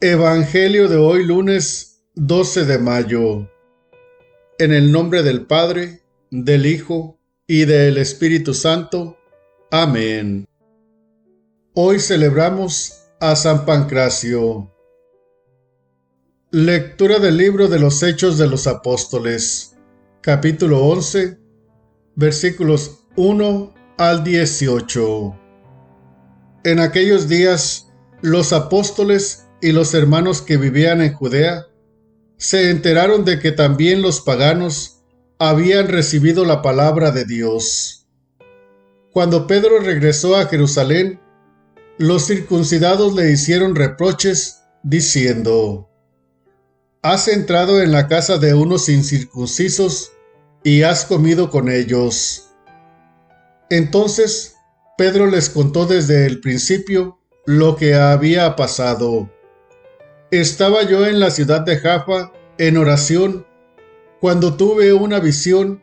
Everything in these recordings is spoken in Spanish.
Evangelio de hoy lunes 12 de mayo. En el nombre del Padre, del Hijo y del Espíritu Santo. Amén. Hoy celebramos a San Pancracio. Lectura del libro de los Hechos de los Apóstoles, capítulo 11, versículos 1 al 18. En aquellos días, los apóstoles y los hermanos que vivían en Judea se enteraron de que también los paganos habían recibido la palabra de Dios. Cuando Pedro regresó a Jerusalén, los circuncidados le hicieron reproches, diciendo: «Has entrado en la casa de unos incircuncisos y has comido con ellos». Entonces Pedro les contó desde el principio lo que había pasado. Estaba yo en la ciudad de Jaffa en oración cuando tuve una visión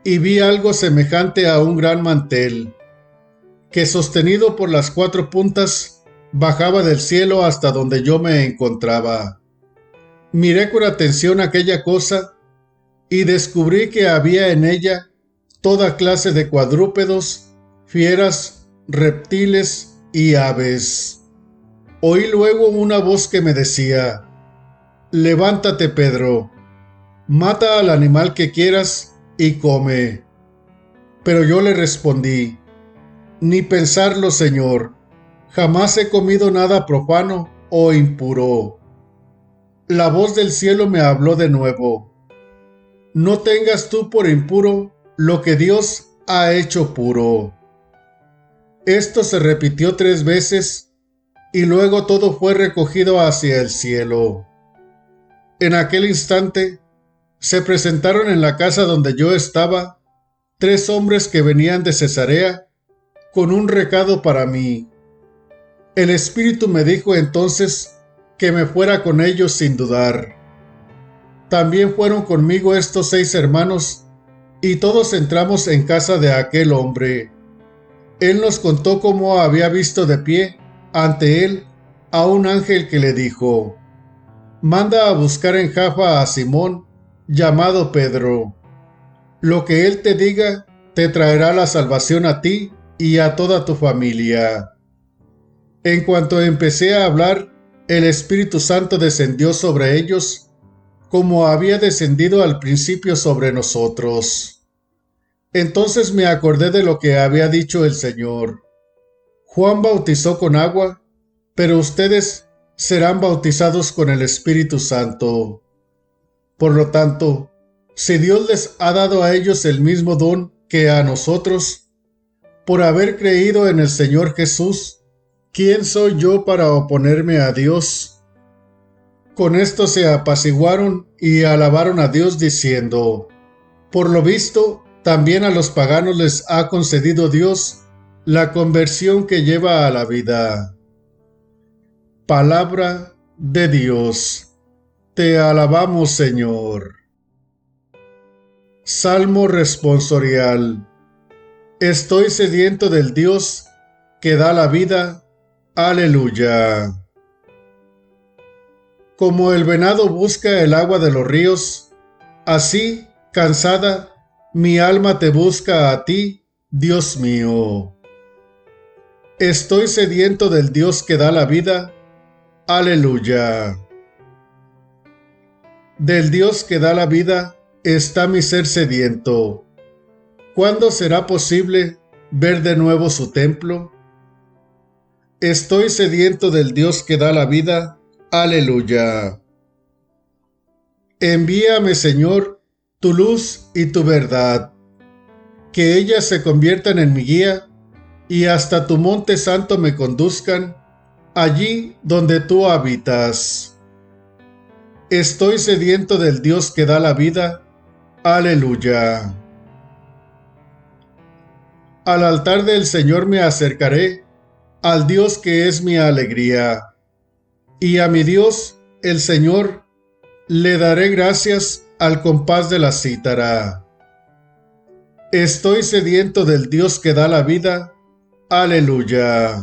y vi algo semejante a un gran mantel, que sostenido por las cuatro puntas bajaba del cielo hasta donde yo me encontraba. Miré con atención aquella cosa y descubrí que había en ella toda clase de cuadrúpedos, fieras, reptiles y aves. Oí luego una voz que me decía: «Levántate, Pedro, mata al animal que quieras y come». Pero yo le respondí: «Ni pensarlo, Señor, jamás he comido nada profano o impuro». La voz del cielo me habló de nuevo: «No tengas tú por impuro lo que Dios ha hecho puro». Esto se repitió 3 veces y luego todo fue recogido hacia el cielo. En aquel instante se presentaron en la casa donde yo estaba 3 hombres que venían de Cesarea con un recado para mí. El Espíritu me dijo entonces que me fuera con ellos sin dudar. También fueron conmigo estos 6 hermanos y todos entramos en casa de aquel hombre. Él nos contó cómo había visto de pie ante él a un ángel que le dijo: «Manda a buscar en Jaffa a Simón, llamado Pedro. Lo que él te diga te traerá la salvación a ti y a toda tu familia». En cuanto empecé a hablar, el Espíritu Santo descendió sobre ellos, como había descendido al principio sobre nosotros. Entonces me acordé de lo que había dicho el Señor: «Juan bautizó con agua, pero ustedes serán bautizados con el Espíritu Santo». Por lo tanto, si Dios les ha dado a ellos el mismo don que a nosotros, por haber creído en el Señor Jesús, ¿quién soy yo para oponerme a Dios? Con esto se apaciguaron y alabaron a Dios diciendo: «Por lo visto, también a los paganos les ha concedido Dios la conversión que lleva a la vida». Palabra de Dios. Te alabamos, Señor. Salmo responsorial. Estoy sediento del Dios que da la vida. Aleluya. Como el venado busca el agua de los ríos, así, cansada, mi alma te busca a ti, Dios mío. Estoy sediento del Dios que da la vida. Aleluya. Del Dios que da la vida está mi ser sediento. ¿Cuándo será posible ver de nuevo su templo? Estoy sediento del Dios que da la vida. Aleluya. Envíame, Señor, tu luz y tu verdad, que ellas se conviertan en mi guía y hasta tu monte santo me conduzcan, allí donde tú habitas. Estoy sediento del Dios que da la vida. Aleluya. Al altar del Señor me acercaré, al Dios que es mi alegría. Y a mi Dios, el Señor, le daré gracias al compás de la cítara. Estoy sediento del Dios que da la vida. Aleluya.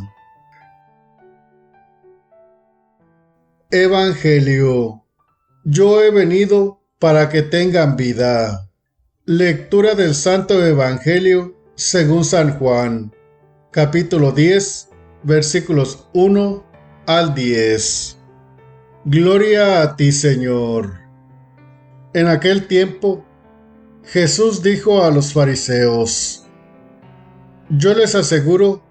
Evangelio. Yo he venido para que tengan vida. Lectura del Santo Evangelio según San Juan, capítulo 10, versículos 1 al 10. Gloria a ti, Señor. En aquel tiempo, Jesús dijo a los fariseos: Yo les aseguro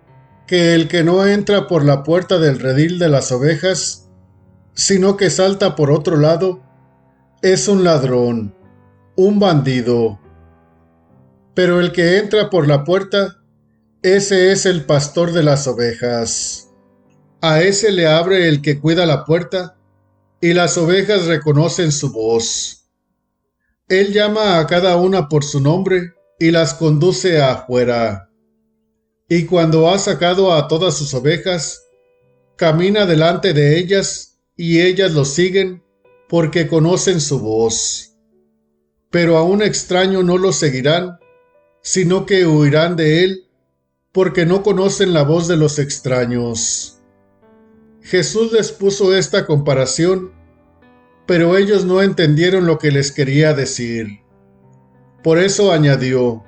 que el que no entra por la puerta del redil de las ovejas, sino que salta por otro lado, es un ladrón, un bandido. Pero el que entra por la puerta, ese es el pastor de las ovejas. A ese le abre el que cuida la puerta, y las ovejas reconocen su voz. Él llama a cada una por su nombre y las conduce afuera. Y cuando ha sacado a todas sus ovejas, camina delante de ellas, y ellas lo siguen porque conocen su voz. Pero a un extraño no lo seguirán, sino que huirán de él, porque no conocen la voz de los extraños. Jesús les puso esta comparación, pero ellos no entendieron lo que les quería decir. Por eso añadió: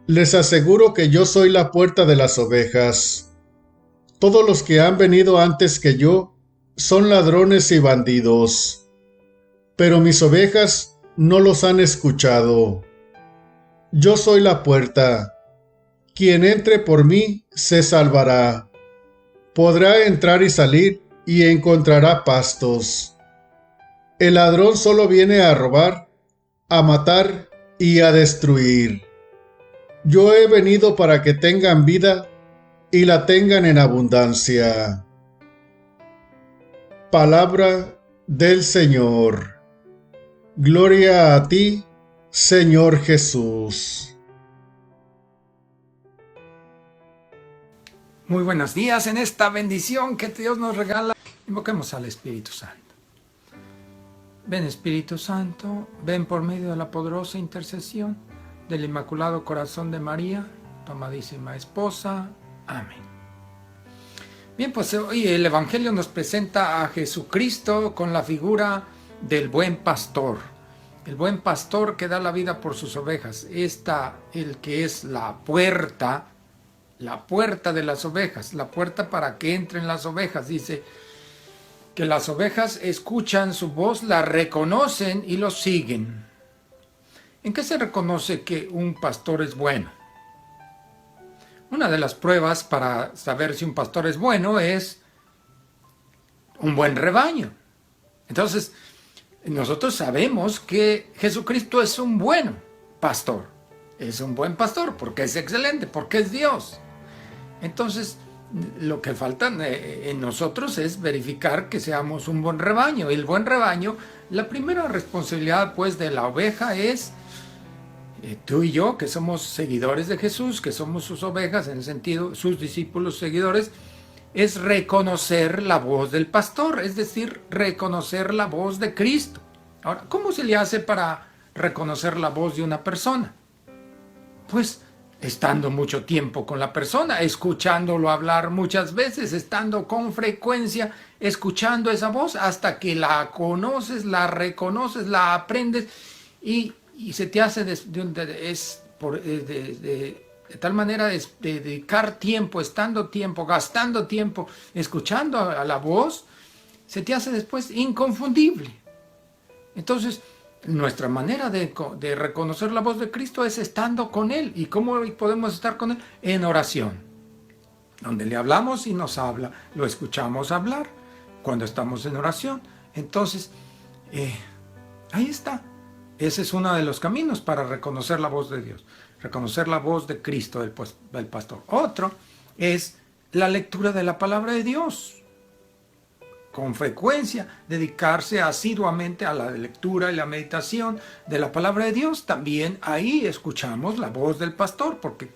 Les aseguro que yo soy la puerta de las ovejas. Todos los que han venido antes que yo son ladrones y bandidos, pero mis ovejas no los han escuchado. Yo soy la puerta. Quien entre por mí se salvará. Podrá entrar y salir y encontrará pastos. El ladrón solo viene a robar, a matar y a destruir. Yo he venido para que tengan vida y la tengan en abundancia. Palabra del Señor. Gloria a ti, Señor Jesús. Muy buenos días en esta bendición que Dios nos regala. Invoquemos al Espíritu Santo. Ven, Espíritu Santo, ven por medio de la poderosa intercesión del Inmaculado Corazón de María, tu amadísima esposa. Amén. Bien, pues hoy el Evangelio nos presenta a Jesucristo con la figura del buen pastor. El buen pastor que da la vida por sus ovejas. El que es la puerta de las ovejas, la puerta para que entren las ovejas. Dice que las ovejas escuchan su voz, la reconocen y lo siguen. ¿En qué se reconoce que un pastor es bueno? Una de las pruebas para saber si un pastor es bueno es un buen rebaño. Entonces, nosotros sabemos que Jesucristo es un buen pastor. Es un buen pastor porque es excelente, porque es Dios. Entonces, lo que falta en nosotros es verificar que seamos un buen rebaño. Y el buen rebaño, la primera responsabilidad pues de la oveja es tú y yo, que somos seguidores de Jesús, que somos sus ovejas, en el sentido, sus discípulos seguidores, es reconocer la voz del pastor, es decir, reconocer la voz de Cristo. Ahora, ¿cómo se le hace para reconocer la voz de una persona? Pues estando mucho tiempo con la persona, escuchándolo hablar muchas veces, estando con frecuencia, escuchando esa voz hasta que la conoces, la reconoces, la aprendes y se te hace de tal manera de dedicar tiempo, estando tiempo, gastando tiempo, escuchando a la voz, se te hace después inconfundible. Entonces, nuestra manera de reconocer la voz de Cristo es estando con Él. ¿Y cómo podemos estar con Él? En oración, donde le hablamos y nos habla, lo escuchamos hablar cuando estamos en oración. Entonces, ahí está. Ese es uno de los caminos para reconocer la voz de Dios, reconocer la voz de Cristo, del pastor. Otro es la lectura de la palabra de Dios. Con frecuencia, dedicarse asiduamente a la lectura y la meditación de la palabra de Dios. También ahí escuchamos la voz del pastor, porque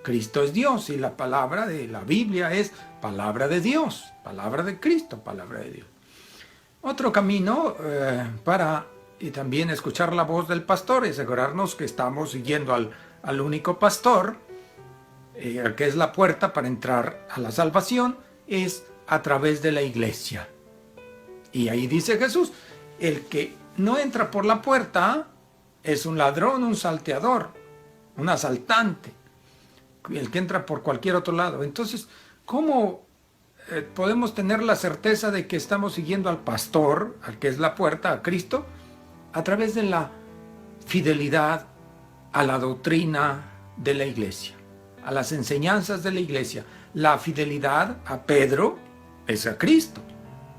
Cristo es Dios y la palabra de la Biblia es palabra de Dios, palabra de Cristo, palabra de Dios. Otro camino para también escuchar la voz del pastor y asegurarnos que estamos siguiendo al único pastor, que es la puerta para entrar a la salvación, es a través de la iglesia. Y ahí dice Jesús, el que no entra por la puerta es un ladrón, un salteador, un asaltante, el que entra por cualquier otro lado. Entonces, ¿cómo podemos tener la certeza de que estamos siguiendo al pastor, al que es la puerta, a Cristo? A través de la fidelidad a la doctrina de la iglesia, a las enseñanzas de la iglesia. La fidelidad a Pedro es a Cristo.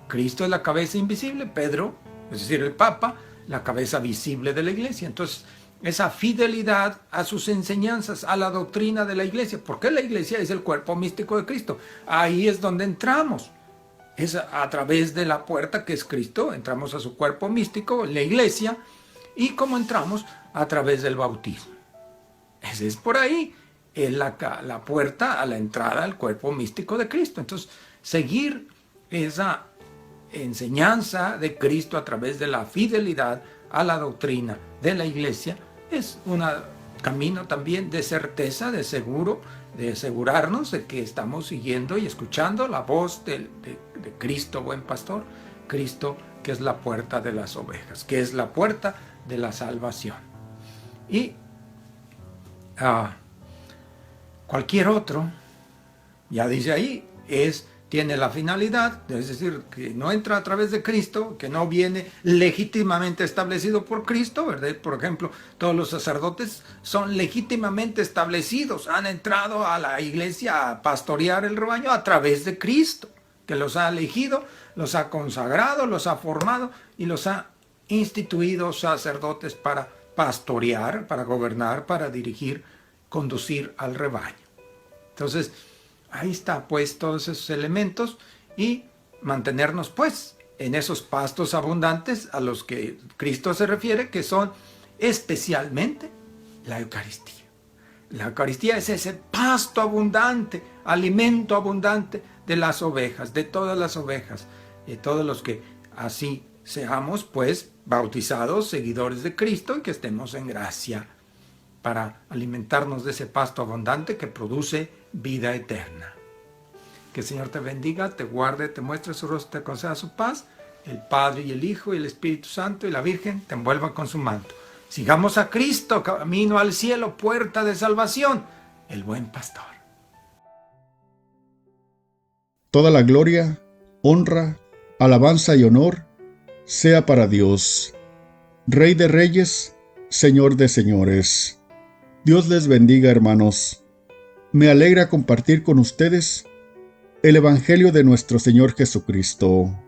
Cristo es la cabeza invisible, Pedro, es decir, el Papa, la cabeza visible de la iglesia. Entonces, esa fidelidad a sus enseñanzas, a la doctrina de la iglesia, porque la iglesia es el cuerpo místico de Cristo. Ahí es donde entramos. Es a través de la puerta que es Cristo, entramos a su cuerpo místico, la iglesia, y como entramos a través del bautismo. Ese es por ahí, es la puerta a la entrada al cuerpo místico de Cristo. Entonces, seguir esa enseñanza de Cristo a través de la fidelidad a la doctrina de la iglesia es un camino también de certeza, de seguro, de asegurarnos de que estamos siguiendo y escuchando la voz de Cristo, buen pastor, Cristo que es la puerta de las ovejas, que es la puerta de la salvación. Y cualquier otro, ya dice ahí, tiene la finalidad, es decir, que no entra a través de Cristo, que no viene legítimamente establecido por Cristo, ¿verdad? Por ejemplo, todos los sacerdotes son legítimamente establecidos, han entrado a la iglesia a pastorear el rebaño a través de Cristo, que los ha elegido, los ha consagrado, los ha formado y los ha instituido sacerdotes para pastorear, para gobernar, para dirigir, conducir al rebaño. Entonces, ahí está pues todos esos elementos y mantenernos pues en esos pastos abundantes a los que Cristo se refiere, que son especialmente la Eucaristía. La Eucaristía es ese pasto abundante, alimento abundante de las ovejas, de todas las ovejas, de todos los que así seamos pues bautizados, seguidores de Cristo y que estemos en gracia para alimentarnos de ese pasto abundante que produce vida eterna. Que el Señor te bendiga, te guarde, te muestre su rostro, te conceda su paz. El Padre y el Hijo y el Espíritu Santo y la Virgen te envuelvan con su manto. Sigamos a Cristo, camino al cielo, puerta de salvación, el buen pastor. Toda la gloria, honra, alabanza y honor sea para Dios, Rey de reyes, Señor de señores. Dios les bendiga, hermanos. Me alegra compartir con ustedes el Evangelio de nuestro Señor Jesucristo.